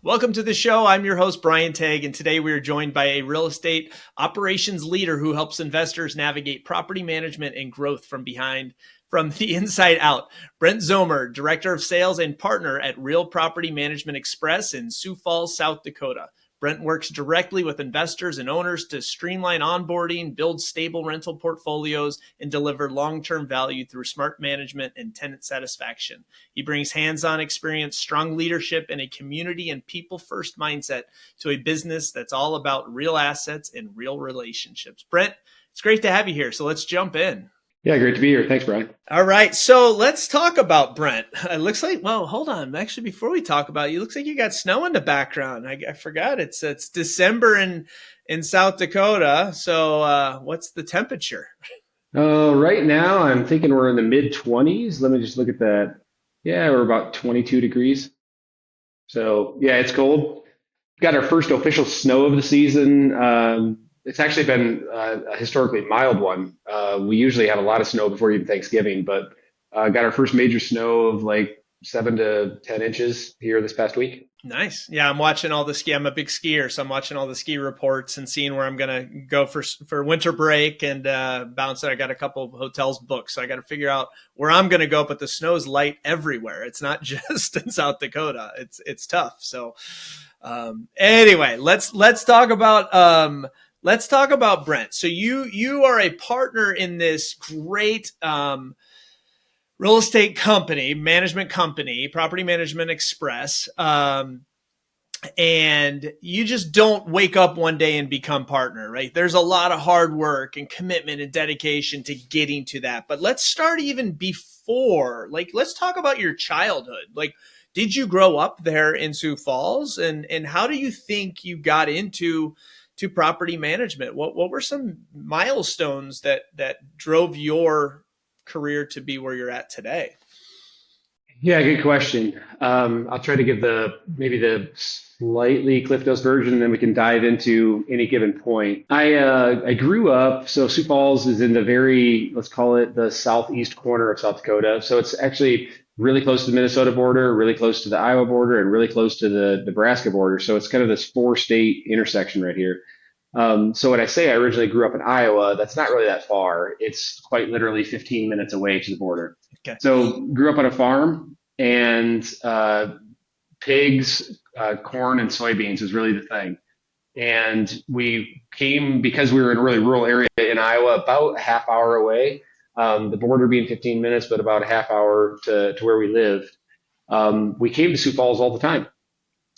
Welcome to the show. I'm your host, Brian Tague, and today we are joined by a real estate operations leader who helps investors navigate property management and growth from the inside out. Brent Zomer, Director of Sales and Partner at Real Property Management Express in Sioux Falls, South Dakota. Brent works directly with investors and owners to streamline onboarding, build stable rental portfolios, and deliver long-term value through smart management and tenant satisfaction. He brings hands-on experience, strong leadership, and a community and people-first mindset to a business that's all about real assets and real relationships. Brent, it's great to have you here, so let's jump in. Yeah, great to be here. Thanks, Brian. All right, so let's talk about Brent. It looks like, well, hold on. Actually, before we talk about you, it looks like you got snow in the background. I forgot it's December in South Dakota. So what's the temperature? Right now, I'm thinking we're in the mid 20s. Let me just look at that. Yeah, we're about 22 degrees. So yeah, it's cold. Got our first official snow of the season. It's actually been a historically mild one. We usually have a lot of snow before even Thanksgiving, but got our first major snow of like 7 to 10 inches here this past week. Nice. Yeah, I'm watching all the ski. I'm a big skier, so I'm watching all the ski reports and seeing where I'm going to go for winter break and bounce it. I got a couple of hotels booked, so I got to figure out where I'm going to go. But the snow's light everywhere. It's not just in South Dakota. It's tough. So anyway, let's talk about. Let's talk about Brent. So you are a partner in this great real estate company, management company, Property Management Express, and you just don't wake up one day and become partner, right? There's a lot of hard work and commitment and dedication to getting to that. But let's start even before. Let's talk about your childhood. Did you grow up there in Sioux Falls, and how do you think you got into property management? What were some milestones that drove your career to be where you're at today? Yeah, good question. I'll try to give maybe the slightly Cliff Notes version, and then we can dive into any given point. I grew up, so Sioux Falls is in let's call it the southeast corner of South Dakota. So it's actually really close to the Minnesota border, really close to the Iowa border, and really close to the Nebraska border. So it's kind of this 4-state intersection right here. So when I say I originally grew up in Iowa, that's not really that far. It's quite literally 15 minutes away to the border. Okay. So grew up on a farm, and pigs, corn, and soybeans was really the thing. And we came, because we were in a really rural area in Iowa, about a half hour away, the border being 15 minutes, but about a half hour to where we lived. We came to Sioux Falls all the time.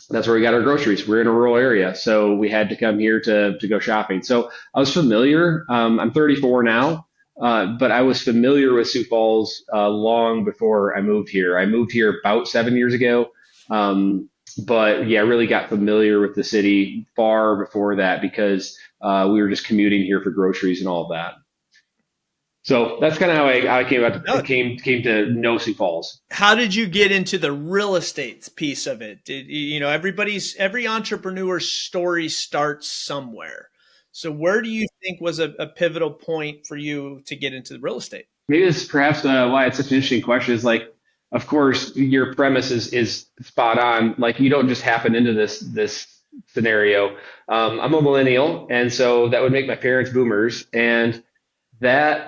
That's where we got our groceries. We're in a rural area, so we had to come here to go shopping. So I was familiar. I'm 34 now, but I was familiar with Sioux Falls long before I moved here. I moved here about 7 years ago, but yeah, I really got familiar with the city far before that because we were just commuting here for groceries and all of that. So that's kind of how I came to know Sioux Falls. How did you get into the real estate piece of it? Every entrepreneur's story starts somewhere. So where do you think was a pivotal point for you to get into the real estate? Maybe this is perhaps why it's such an interesting question is of course, your premise is spot on. You don't just happen into this scenario. I'm a millennial, and so that would make my parents boomers, and that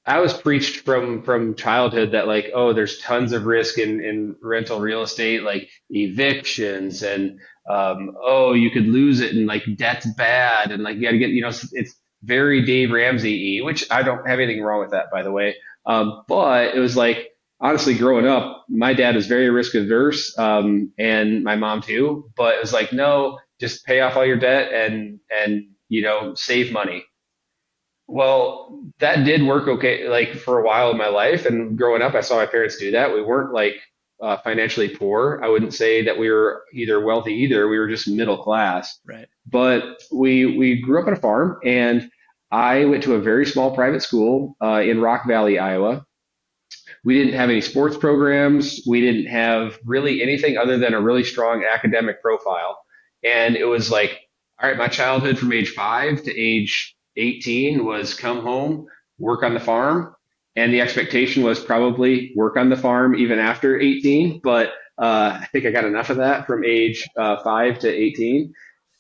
I was preached from childhood that there's tons of risk in rental real estate, like evictions and you could lose it and debt's bad and you got to get it's very Dave Ramsey-y, which I don't have anything wrong with that, by the way. But it was honestly growing up, my dad was very risk averse, and my mom too. But it was no, just pay off all your debt and save money. Well, that did work okay, for a while in my life. And growing up, I saw my parents do that. We weren't financially poor. I wouldn't say that we were either wealthy either. We were just middle class. Right. But we grew up on a farm, and I went to a very small private school in Rock Valley, Iowa. We didn't have any sports programs. We didn't have really anything other than a really strong academic profile. And it was all right, my childhood from age 5 to age 18 was come home, work on the farm. And the expectation was probably work on the farm even after 18. But I think I got enough of that from age 5 to 18.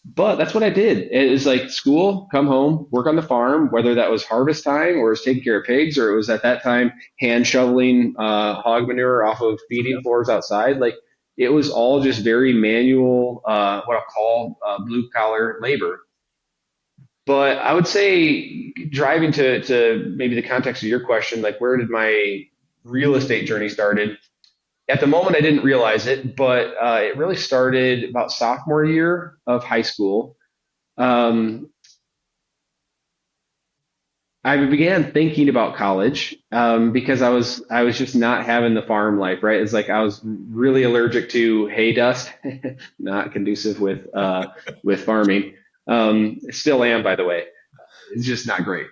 But that's what I did. It was like school, come home, work on the farm, whether that was harvest time or it was taking care of pigs or it was at that time hand shoveling hog manure off of feeding floors outside. Like it was all just very manual, what I'll call blue collar labor. But I would say driving to maybe the context of your question, like where did my real estate journey started? At the moment, I didn't realize it, but it really started about sophomore year of high school. Um, I began thinking about college because I was just not having the farm life, right? It's like I was really allergic to hay dust, not conducive with farming. Still am, by the way. It's just not great.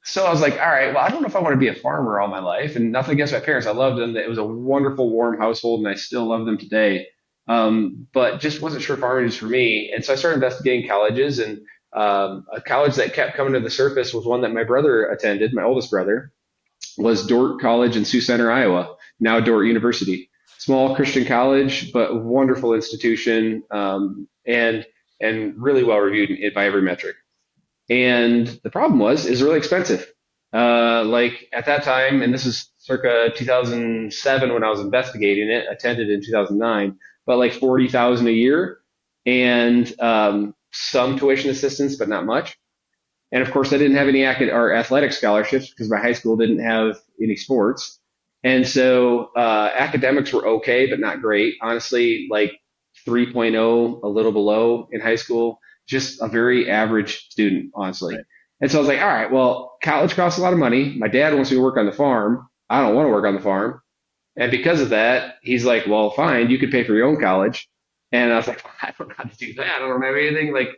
So I was like, all right, well, I don't know if I want to be a farmer all my life, and nothing against my parents. I loved them. It was a wonderful, warm household, and I still love them today. But just wasn't sure farming was for me. And so I started investigating colleges, and a college that kept coming to the surface was one that my brother attended, my oldest brother, was Dordt College in Sioux Center, Iowa, now Dordt University. Small Christian college, but wonderful institution, and really well reviewed by every metric. And the problem is really expensive. Like at that time, and this is circa 2007 when I was investigating it, attended in 2009, but like 40,000 a year and some tuition assistance, but not much. And of course, I didn't have any or athletic scholarships because my high school didn't have any sports. And so academics were okay, but not great. Honestly, like 3.0, a little below in high school, just a very average student, honestly. Right. And so I was like, all right, well, college costs a lot of money. My dad wants me to work on the farm. I don't want to work on the farm. And because of that, he's like, well, fine, you could pay for your own college. And I was like, I don't know how to do that. I don't have anything like,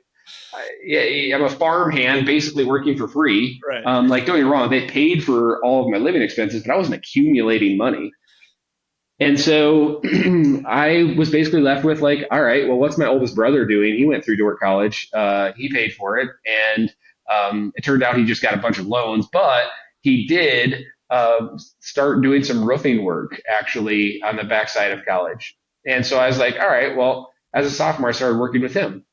yeah, I'm a farm hand basically working for free. Right. Like, don't get me wrong, they paid for all of my living expenses, but I wasn't accumulating money. And so I was basically left with like, all right, well, what's my oldest brother doing? He went through Dordt College. He paid for it. And it turned out he just got a bunch of loans, but he did start doing some roofing work actually on the backside of college. And so I was like, all right, well, as a sophomore, I started working with him.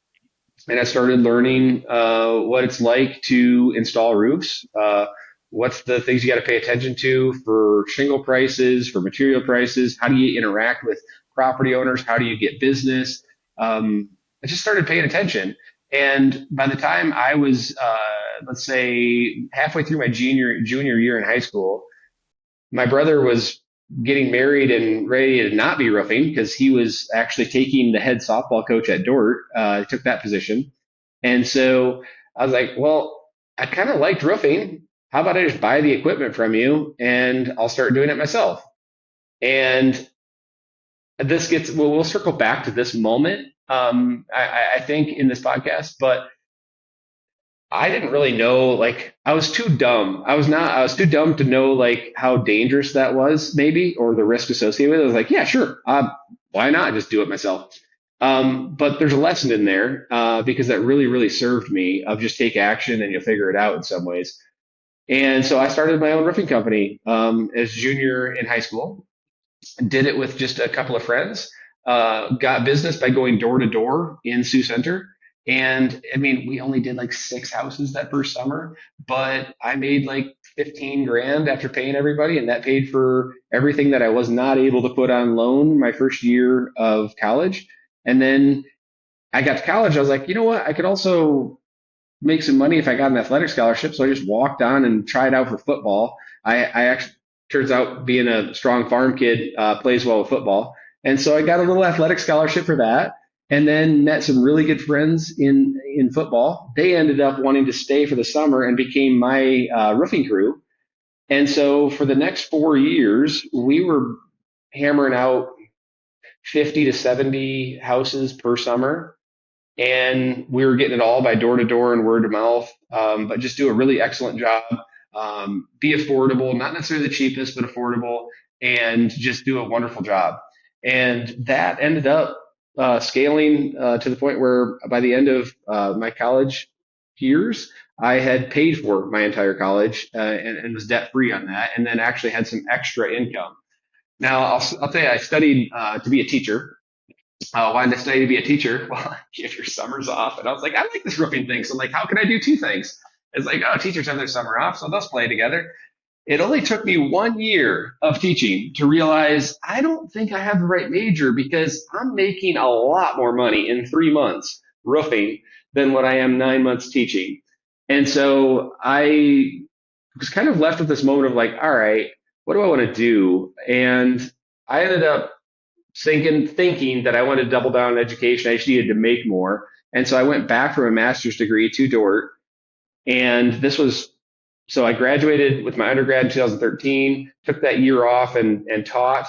And I started learning what it's like to install roofs. What's the things you got to pay attention to for shingle prices, for material prices? How do you interact with property owners? How do you get business? I just started paying attention. And by the time I was, let's say, halfway through my junior year in high school, my brother was getting married and ready to not be roofing because he was actually taking the head softball coach at Dordt. He took that position. And so I was like, well, I kind of liked roofing. How about I just buy the equipment from you and I'll start doing it myself? And we'll circle back to this moment, I think, in this podcast, but I didn't really know, like, I was too dumb. I was too dumb to know, like, how dangerous that was, maybe, or the risk associated with it. I was like, yeah, sure. Why not just do it myself? But there's a lesson in there, because that really, really served me of just take action and you'll figure it out in some ways. And so I started my own roofing company, as junior in high school. Did it with just a couple of friends. Got business by going door to door in Sioux Center. And I mean, we only did like 6 houses that first summer, but I made like 15 grand after paying everybody. And that paid for everything that I was not able to put on loan my first year of college. And then I got to college. I was like, you know what? I could also make some money if I got an athletic scholarship. So I just walked on and tried out for football. I actually, turns out being a strong farm kid, plays well with football. And so I got a little athletic scholarship for that, and then met some really good friends in football. They ended up wanting to stay for the summer and became my roofing crew. And so for the next 4 years, we were hammering out 50 to 70 houses per summer. And we were getting it all by door to door and word of mouth, but just do a really excellent job. Be affordable, not necessarily the cheapest, but affordable, and just do a wonderful job. And that ended up scaling to the point where by the end of my college years, I had paid for my entire college and was debt free on that, and then actually had some extra income. Now, I'll tell you, I studied to be a teacher. Why did I study to be a teacher? Well, you have your summers off. And I was like, I like this roofing thing. So I'm like, how can I do two things? It's like, oh, teachers have their summer off, so let's play together. It only took me 1 year of teaching to realize I don't think I have the right major because I'm making a lot more money in 3 months roofing than what I am 9 months teaching. And so I was kind of left with this moment of like, all right, what do I want to do? And I ended up thinking that I wanted to double down on education. I just needed to make more. And so I went back from a master's degree to Dort. And so I graduated with my undergrad in 2013, took that year off and taught.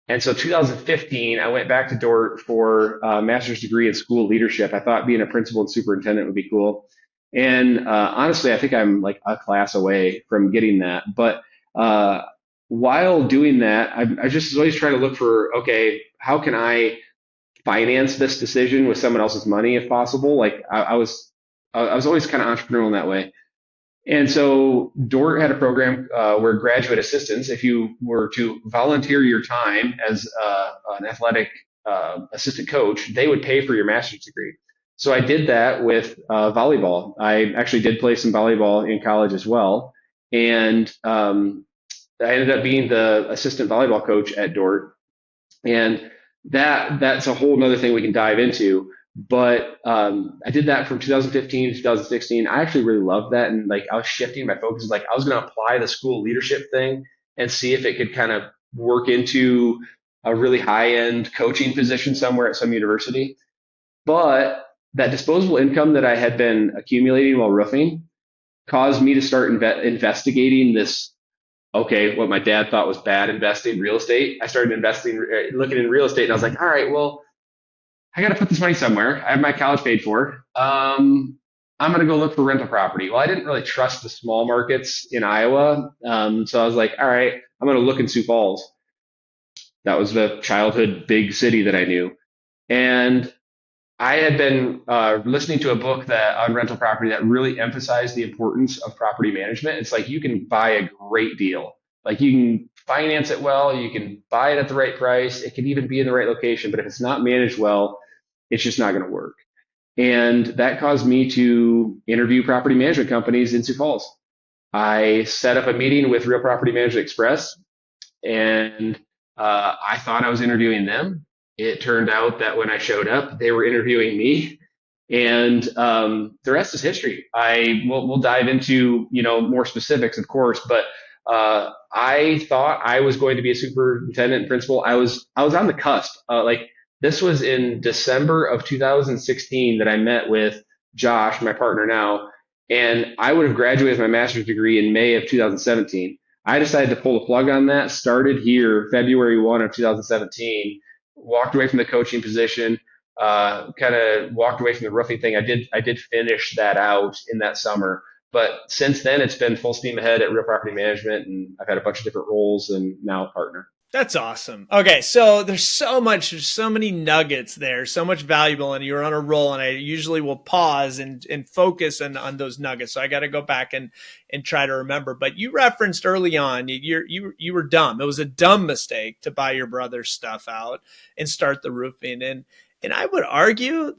And so 2015, I went back to Dort for a master's degree in school leadership. I thought being a principal and superintendent would be cool. And honestly, I think I'm like a class away from getting that. But while doing that, I just always try to look for, okay, how can I finance this decision with someone else's money if possible? Like I was always kind of entrepreneurial in that way. And so Dort had a program where graduate assistants, if you were to volunteer your time as an athletic assistant coach, they would pay for your master's degree. So I did that with volleyball. I actually did play some volleyball in college as well. And I ended up being the assistant volleyball coach at Dort. And that's a whole nother thing we can dive into. But I did that from 2015 to 2016. I actually really loved that, and like I was shifting my focus. Like I was going to apply the school leadership thing and see if it could kind of work into a really high end coaching position somewhere at some university. But that disposable income that I had been accumulating while roofing caused me to start investigating this. Okay, what my dad thought was bad investing real estate. I started looking in real estate, and I was like, all right, well, I got to put this money somewhere. I have my college paid for. I'm going to go look for rental property. Well, I didn't really trust the small markets in Iowa. So I was like, all right, I'm going to look in Sioux Falls. That was the childhood big city that I knew. And I had been listening to a book on rental property that really emphasized the importance of property management. It's like you can buy a great deal. Like you can finance it well, you can buy it at the right price, it can even be in the right location, but if it's not managed well, it's just not going to work. And that caused me to interview property management companies in Sioux Falls. I set up a meeting with Real Property Management Express, and I thought I was interviewing them. It turned out that when I showed up, they were interviewing me, and the rest is history. We'll dive into more specifics, of course, but I thought I was going to be a superintendent and principal. I was on the cusp. Like this was in December of 2016 that I met with Josh, my partner now, and I would have graduated with my master's degree in May of 2017. I decided to pull the plug on that, started here February 1 of 2017, walked away from the coaching position, kind of walked away from the roofing thing. I did finish that out in that summer. But since then, it's been full steam ahead at Real Property Management, and I've had a bunch of different roles and now a partner. That's awesome. Okay, so there's so many nuggets there, so much valuable, and you're on a roll. And I usually will pause and focus on those nuggets. So I got to go back and try to remember. But you referenced early on, you were dumb. It was a dumb mistake to buy your brother's stuff out and start the roofing. And I would argue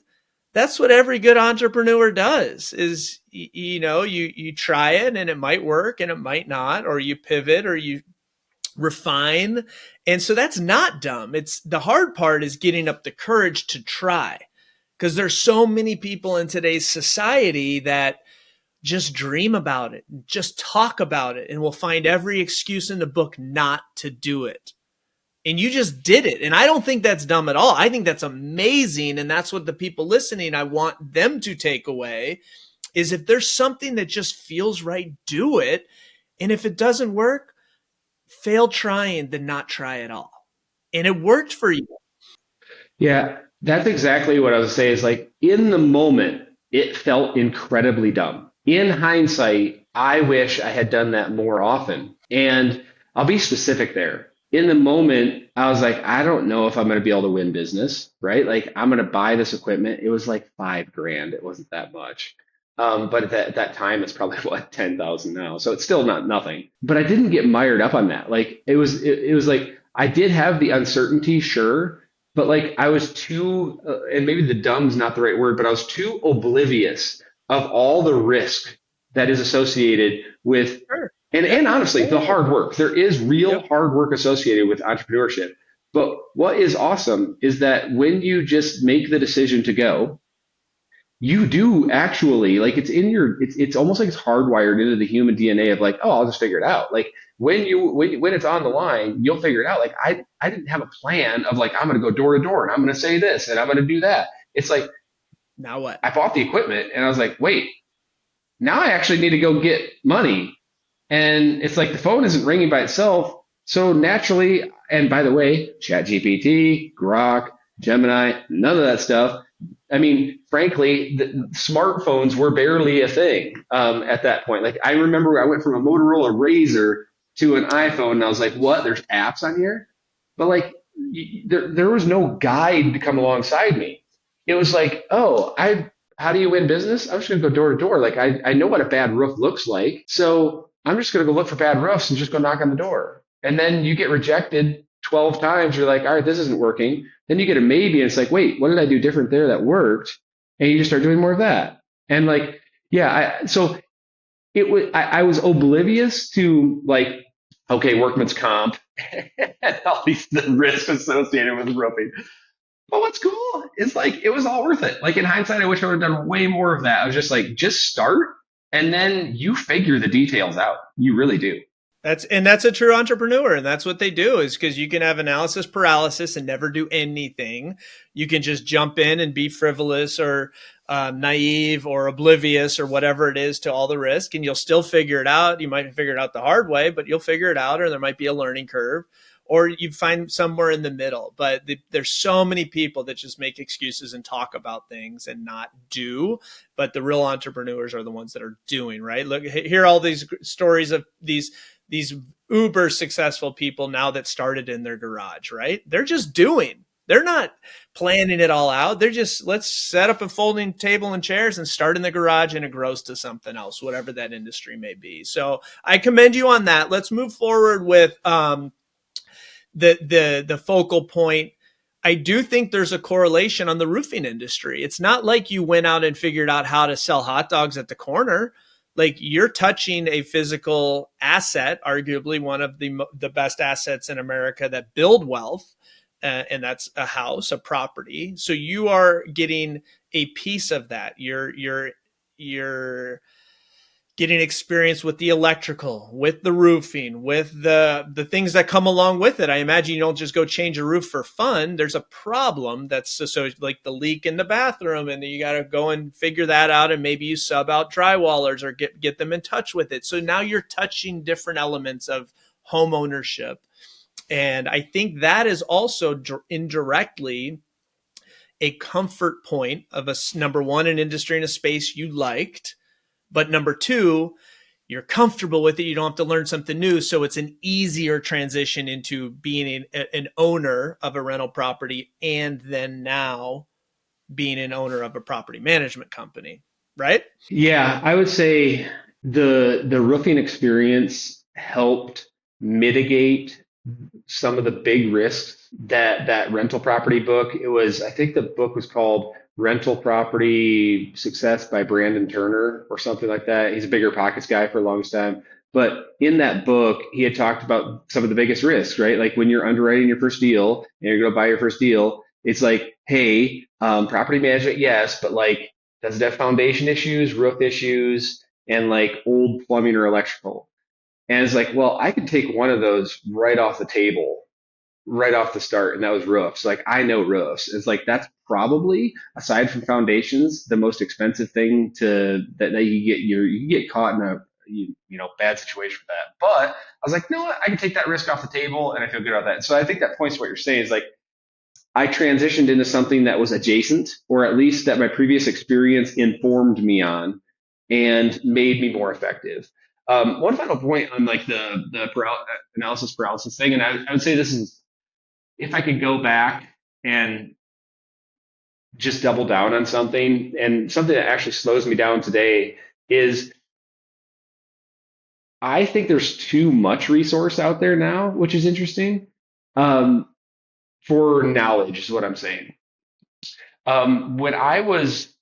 that's what every good entrepreneur does. Is you try it and it might work and it might not, or you pivot or you refine. And so that's not dumb. It's the hard part is getting up the courage to try, because there's so many people in today's society that just dream about it, just talk about it, and will find every excuse in the book not to do it. And you just did it. And I don't think that's dumb at all. I think that's amazing. And that's what the people listening, I want them to take away, is if there's something that just feels right, do it. And if it doesn't work, fail trying than not try at all. And it worked for you. Yeah, that's exactly what I was saying. Is like in the moment, it felt incredibly dumb. In hindsight, I wish I had done that more often. And I'll be specific there. In the moment, I was like, I don't know if I'm going to be able to win business, right? Like I'm going to buy this equipment. It was like $5,000. It wasn't that much. But at that time, it's probably what, 10,000 now. So it's still not nothing. But I didn't get mired up on that. Like it was like I did have the uncertainty, sure, but like I was too, and maybe the dumb's not the right word, but I was too oblivious of all the risk that is associated with, Sure. and Yep. honestly, the Totally. hard work. There is real Yep. hard work associated with entrepreneurship. But what is awesome is that when you just make the decision to go, you do actually like it's almost like it's hardwired into the human DNA of like, oh, I'll just figure it out. Like when it's on the line, you'll figure it out. Like I didn't have a plan of like I'm gonna go door to door and I'm gonna say this and I'm gonna do that. It's like Now what? I bought the equipment and I was like, wait, now I actually need to go get money. And it's like the phone isn't ringing by itself. So naturally, and by the way, ChatGPT, Grok, Gemini, none of that stuff. I mean, frankly, the smartphones were barely a thing at that point. Like I remember I went from a Motorola Razor to an iPhone and I was like, what? There's apps on here? But like there was no guide to come alongside me. It was like, oh, how do you win business? I'm just going to go door to door. Like I know what a bad roof looks like. So I'm just going to go look for bad roofs and just go knock on the door. And then you get rejected 12 times. You're like, all right, this isn't working. Then you get a maybe and it's like, wait, what did I do different there that worked? And you just start doing more of that. And like, yeah, so it was, I was oblivious to like, okay, workman's comp and all these the risks associated with roofing. But what's cool is like it was all worth it. Like in hindsight, I wish I would have done way more of that. I was just like, just start and then you figure the details out. You really do. That's a true entrepreneur, and that's what they do. Is because you can have analysis paralysis and never do anything. You can just jump in and be frivolous or naive or oblivious or whatever it is to all the risk, and you'll still figure it out. You might figure it out the hard way, but you'll figure it out, or there might be a learning curve, or you find somewhere in the middle. But there's so many people that just make excuses and talk about things and not do. But the real entrepreneurs are the ones that are doing. Right? Look, hear all these stories of these uber successful people now that started in their garage, right? They're just doing. They're not planning it all out. They're just, let's set up a folding table and chairs and start in the garage, and it grows to something else, whatever that industry may be. So I commend you on that. Let's move forward with the focal point. I do think there's a correlation on the roofing industry. It's not like you went out and figured out how to sell hot dogs at the corner. Like you're touching a physical asset, arguably one of the best assets in America that build wealth, and that's a house, a property. So you are getting a piece of that. You're getting experience with the electrical, with the roofing, with the things that come along with it. I imagine you don't just go change a roof for fun. There's a problem that's so like the leak in the bathroom, and you got to go and figure that out, and maybe you sub out drywallers or get them in touch with it. So now you're touching different elements of home ownership. And I think that is also indirectly a comfort point of a number one, an industry in a space you liked, but number two, you're comfortable with it. You don't have to learn something new. So it's an easier transition into being an owner of a rental property and then now being an owner of a property management company, right? Yeah, I would say the roofing experience helped mitigate some of the big risks that rental property book. It was, I think the book was called Rental Property Success by Brandon Turner or something like that. He's a bigger pockets guy for a long time. But in that book, he had talked about some of the biggest risks, right? Like when you're underwriting your first deal and you're going to buy your first deal, it's like, hey, property management, yes, but like, does it have foundation issues, roof issues, and like old plumbing or electrical? And it's like, well, I could take one of those right off the table, right off the start, and that was roofs. Like I know roofs. It's like that's probably aside from foundations, the most expensive thing that you get you can get caught in a bad situation with that. But I was like, no, I can take that risk off the table, and I feel good about that. So I think that points to what you're saying is like I transitioned into something that was adjacent, or at least that my previous experience informed me on and made me more effective. One final point on like analysis paralysis thing, and I would say this is if I could go back and just double down on something, and something that actually slows me down today is I think there's too much resource out there now, which is interesting. Um, for knowledge is what I'm saying. When I was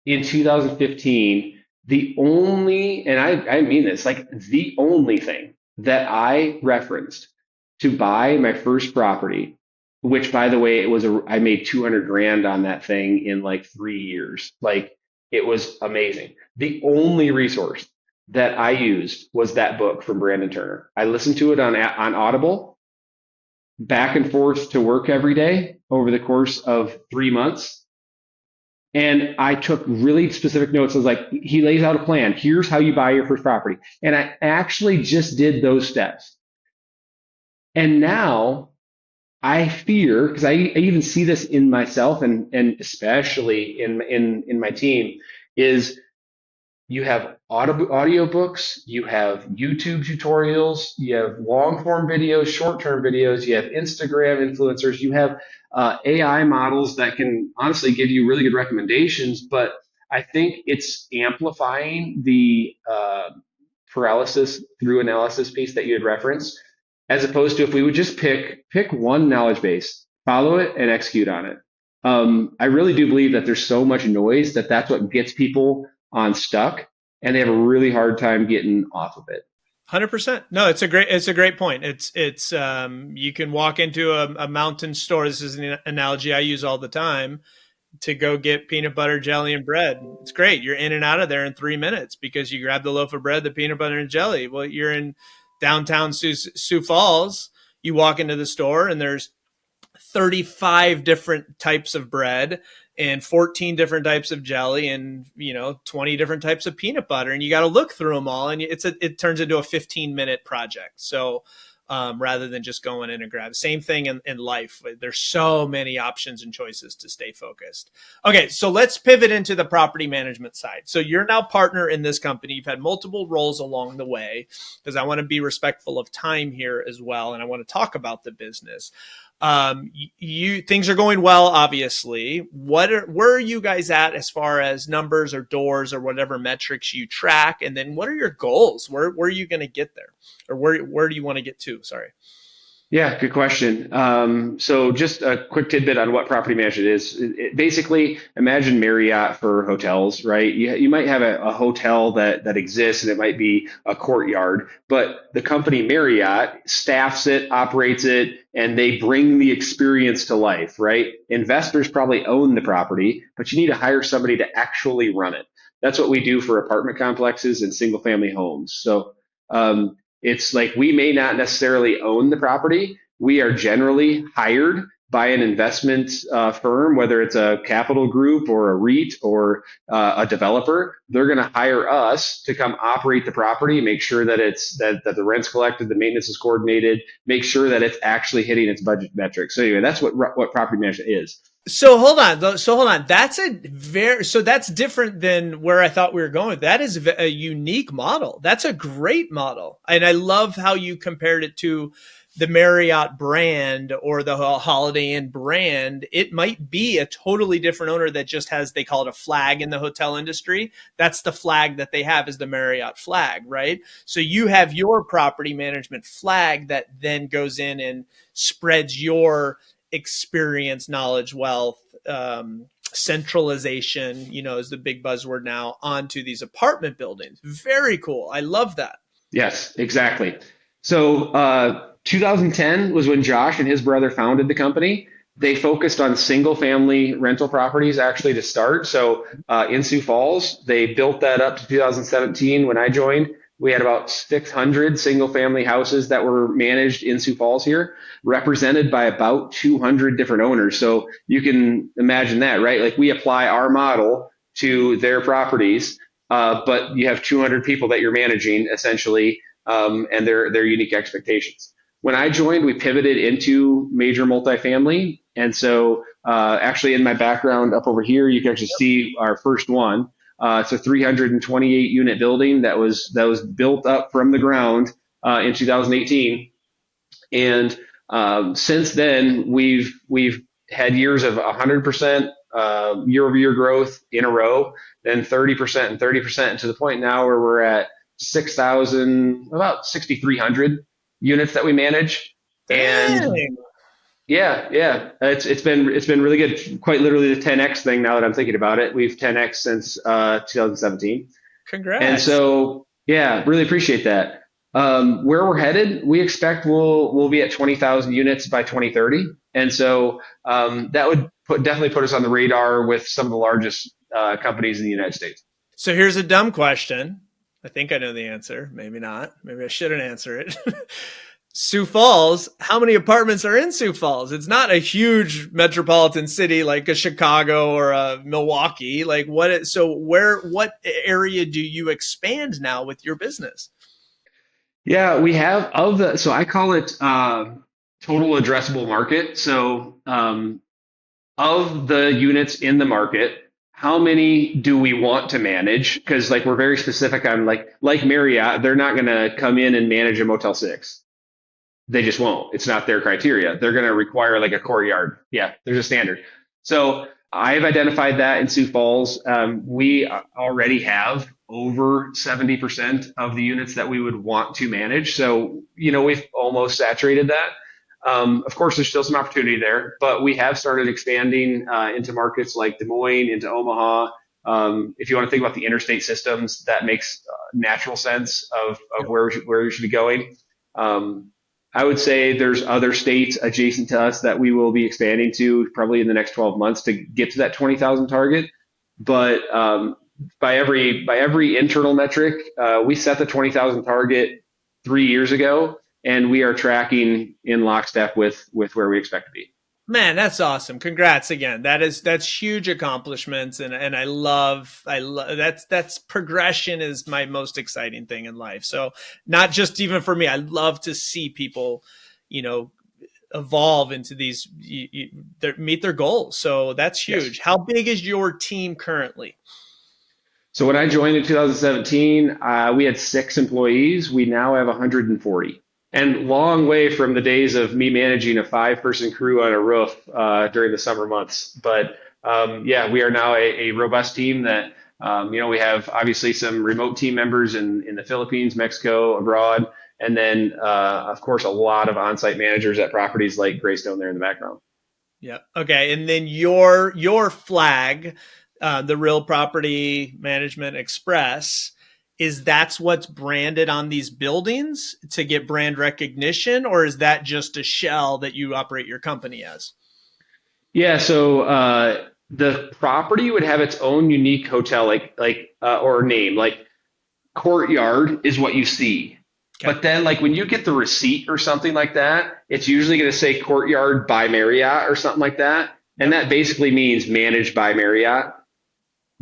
in 2015, the only, and I mean this, like the only thing that I referenced to buy my first property, which by the way, I made 200 grand on that thing in like 3 years. Like it was amazing. The only resource that I used was that book from Brandon Turner. I listened to it on Audible back and forth to work every day over the course of 3 months. And I took really specific notes. I was like, he lays out a plan. Here's how you buy your first property. And I actually just did those steps. And now I fear, because I even see this in myself and especially in my team, is you have audiobooks, you have YouTube tutorials, you have long form videos, short term videos, you have Instagram influencers, you have AI models that can honestly give you really good recommendations. But I think it's amplifying the paralysis through analysis piece that you had referenced, as opposed to if we would just pick one knowledge base, follow it, and execute on it. I really do believe that there's so much noise that that's what gets people on stuck, and they have a really hard time getting off of it. 100%. No, it's a great point. It's you can walk into a mountain store. This is an analogy I use all the time to go get peanut butter, jelly, and bread. It's great. You're in and out of there in 3 minutes because you grab the loaf of bread, the peanut butter, and jelly. Well, you're in downtown Sioux Falls. You walk into the store and there's 35 different types of bread and 14 different types of jelly and 20 different types of peanut butter, and you got to look through them all, and it turns into a 15-minute project. So rather than just going in and grab. Same thing in life. There's so many options and choices to stay focused. Okay, so let's pivot into the property management side. So you're now partner in this company. You've had multiple roles along the way, because I want to be respectful of time here as well, and I want to talk about the business. Things are going well, obviously. Where are you guys at as far as numbers or doors or whatever metrics you track? And then what are your goals? Where are you going to get there? Or where do you want to get to? Sorry. Yeah, good question. So just a quick tidbit on what property management is. Basically, imagine Marriott for hotels, right? You might have a hotel that exists and it might be a courtyard, but the company Marriott staffs it, operates it, and they bring the experience to life, right? Investors probably own the property, but you need to hire somebody to actually run it. That's what we do for apartment complexes and single family homes. So, it's like we may not necessarily own the property. We are generally hired by an investment firm, whether it's a capital group or a REIT or a developer. They're going to hire us to come operate the property, make sure that that the rent's collected, the maintenance is coordinated, make sure that it's actually hitting its budget metrics. So anyway, that's what property management is. So hold on. That's different than where I thought we were going. That is a unique model. That's a great model. And I love how you compared it to the Marriott brand or the Holiday Inn brand. It might be a totally different owner that just has, they call it a flag in the hotel industry. That's the flag that they have, is the Marriott flag, right? So you have your property management flag that then goes in and spreads your experience, knowledge, wealth, centralization, is the big buzzword now, onto these apartment buildings. Very cool. I love that. Yes, exactly. So 2010 was when Josh and his brother founded the company. They focused on single family rental properties actually to start. So in Sioux Falls, they built that up to 2017 when I joined. We had about 600 single family houses that were managed in Sioux Falls here, represented by about 200 different owners. So you can imagine that, right? Like we apply our model to their properties, but you have 200 people that you're managing essentially, and their unique expectations. When I joined, we pivoted into major multifamily. And so actually in my background up over here, you can actually see our first one. It's a 328 unit building that was built up from the ground in 2018, and since then we've had years of 100% year over year growth in a row, then 30% and 30%, to the point now where we're at 6,000, about 6,300 units that we manage. And Dang. yeah, it's been really good. Quite literally the 10x thing. Now that I'm thinking about it, we've 10x since 2017, and Congrats. so yeah, really appreciate that. Where we're headed, we expect we'll be at 20,000 units by 2030, and so that would definitely put us on the radar with some of the largest companies in the United States. So here's a dumb question. I think I know the answer. Maybe not. Maybe I shouldn't answer it. Sioux Falls, how many apartments are in Sioux Falls? It's not a huge metropolitan city like a Chicago or a Milwaukee. Like what area do you expand now with your business? Yeah, we have of the, so I call it total addressable market. So of the units in the market, how many do we want to manage? Because like we're very specific on like Marriott, they're not going to come in and manage a Motel 6. They just won't. It's not their criteria. They're going to require like a courtyard. Yeah, there's a standard. So I've identified that in Sioux Falls. We already have over 70% of the units that we would want to manage. So, we've almost saturated that. Of course, there's still some opportunity there, but we have started expanding into markets like Des Moines, into Omaha. If you want to think about the interstate systems, that makes natural sense of where we should be going. I would say there's other states adjacent to us that we will be expanding to probably in the next 12 months to get to that 20,000 target. But by every internal metric, we set the 20,000 target 3 years ago, and we are tracking in lockstep with where we expect to be. Man, that's awesome. Congrats again. That's huge accomplishments, and I love that's progression is my most exciting thing in life. So not just even for me, I love to see people, you know, evolve into these meet their goals. So that's Yes. huge. How big is your team currently? So when I joined in 2017, we had 6 employees. We now have 140. And long way from the days of me managing a 5-person crew on a roof during the summer months. But yeah, we are now a robust team that, we have obviously some remote team members in the Philippines, Mexico, abroad, and then, of course, a lot of on-site managers at properties like Greystone there in the background. Yeah. Okay. And then your flag, the Real Property Management Express, is that's what's branded on these buildings to get brand recognition, or is that just a shell that you operate your company as? Yeah, so the property would have its own unique hotel, or name. Like Courtyard is what you see. Okay. But then, like when you get the receipt or something like that, it's usually going to say Courtyard by Marriott or something like that, and Yep. that basically means managed by Marriott.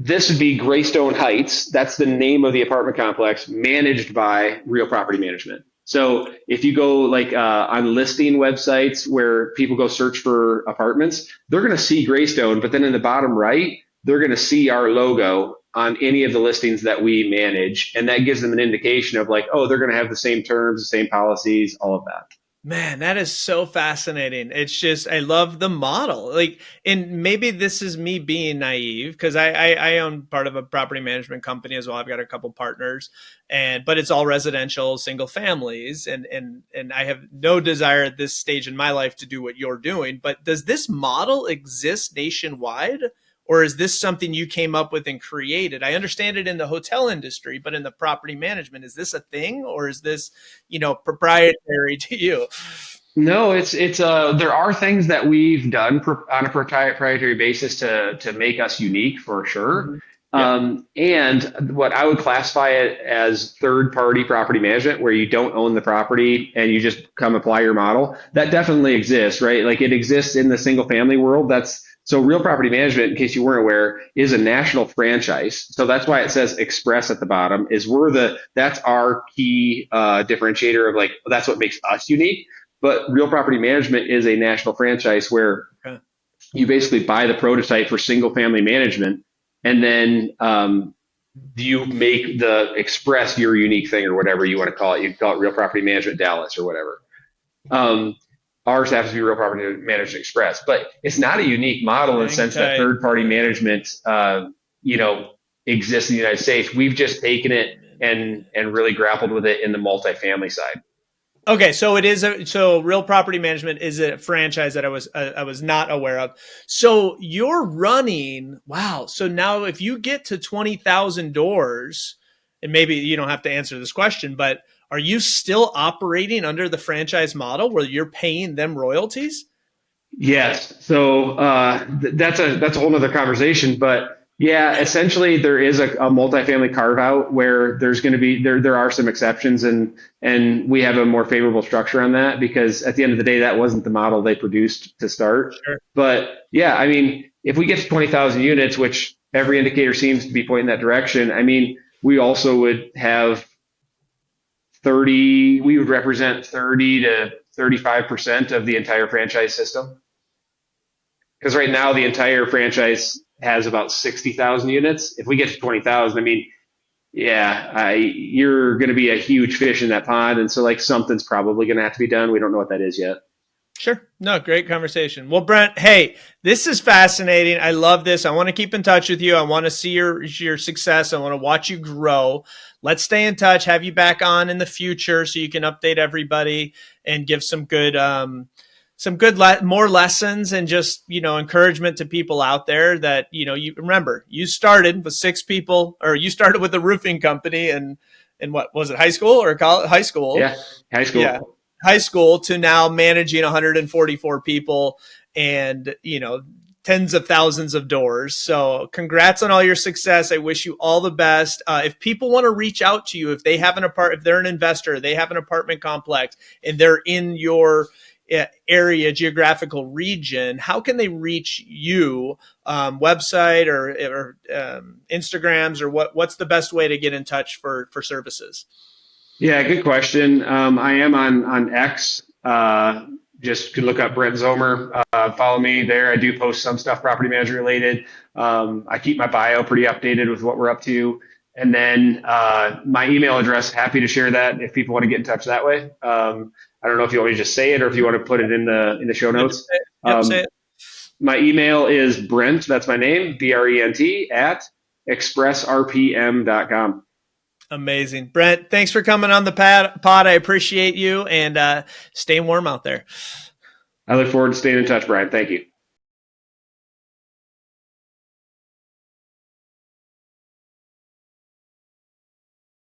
This would be Greystone Heights. That's the name of the apartment complex, managed by Real Property Management. So if you go like on listing websites where people go search for apartments, they're going to see Greystone, but then in the bottom right, they're going to see our logo on any of the listings that we manage, and that gives them an indication of like, oh, they're going to have the same terms, the same policies, all of that. Man, that is so fascinating. It's just, I love the model. Like, and maybe this is me being naive because I own part of a property management company as well. I've got a couple partners, but it's all residential, single families, and I have no desire at this stage in my life to do what you're doing. But does this model exist nationwide? Or is this something you came up with and created? I understand it in the hotel industry, but in the property management, is this a thing, or is this, proprietary to you? No, it's there are things that we've done on a proprietary basis to make us unique for sure. Mhm. Yep. And what I would classify it as third party property management, where you don't own the property and you just come apply your model. That definitely exists, right? Like it exists in the single family world. So Real Property Management, in case you weren't aware, is a national franchise. So that's why it says Express at the bottom. That's our key differentiator of like that's what makes us unique. But Real Property Management is a national franchise where Okay. you basically buy the prototype for single family management, and then you make the Express your unique thing or whatever you want to call it. You can call it Real Property Management Dallas or whatever. Um, Ours happens to be Real Property Management Express, but it's not a unique model in the Hang sense that tight. third party management, exists in the United States. We've just taken it and really grappled with it in the multifamily side. Okay, so it is so Real Property Management is a franchise that I was not aware of. So you're running, wow. So now if you get to 20,000 doors, and maybe you don't have to answer this question, but are you still operating under the franchise model where you're paying them royalties? Yes. So that's a whole nother conversation. But yeah, essentially there is a multifamily carve out where there's going to be there are some exceptions, and we have a more favorable structure on that because at the end of the day that wasn't the model they produced to start. Sure. But yeah, I mean, if we get to 20,000 units, which every indicator seems to be pointing that direction, I mean, we also would have 30, we would represent 30 to 35% of the entire franchise system. Because right now the entire franchise has about 60,000 units. If we get to 20,000, I mean, yeah, you're going to be a huge fish in that pond. And so, like, something's probably going to have to be done. We don't know what that is yet. Sure. No, great conversation. Well, Brent, hey, this is fascinating. I love this. I want to keep in touch with you. I want to see your success. I want to watch you grow. Let's stay in touch. Have you back on in the future so you can update everybody and give more lessons and just encouragement to people out there that you remember you started with 6 people, or you started with a roofing company, and what was it, high school or college? High school. Yeah, high Yeah, school. high school to now managing 144 people and tens of thousands of doors. So congrats on all your success. I wish you all the best. If people want to reach out to you, if they're an investor, they have an apartment complex and they're in your area, geographical region, how can they reach you? Website or Instagrams, or what's the best way to get in touch for services? Yeah, good question. I am on X. Just could look up Brent Zomer. Follow me there. I do post some stuff property management related. I keep my bio pretty updated with what we're up to. And then my email address, happy to share that if people want to get in touch that way. I don't know if you want me to just say it or if you want to put it in the show notes. Yep, say Um, it. my email is Brent, that's my name, Brent at expressrpm.com. Amazing. Brent, thanks for coming on the pod. I appreciate you, and stay warm out there. I look forward to staying in touch, Brian. Thank you.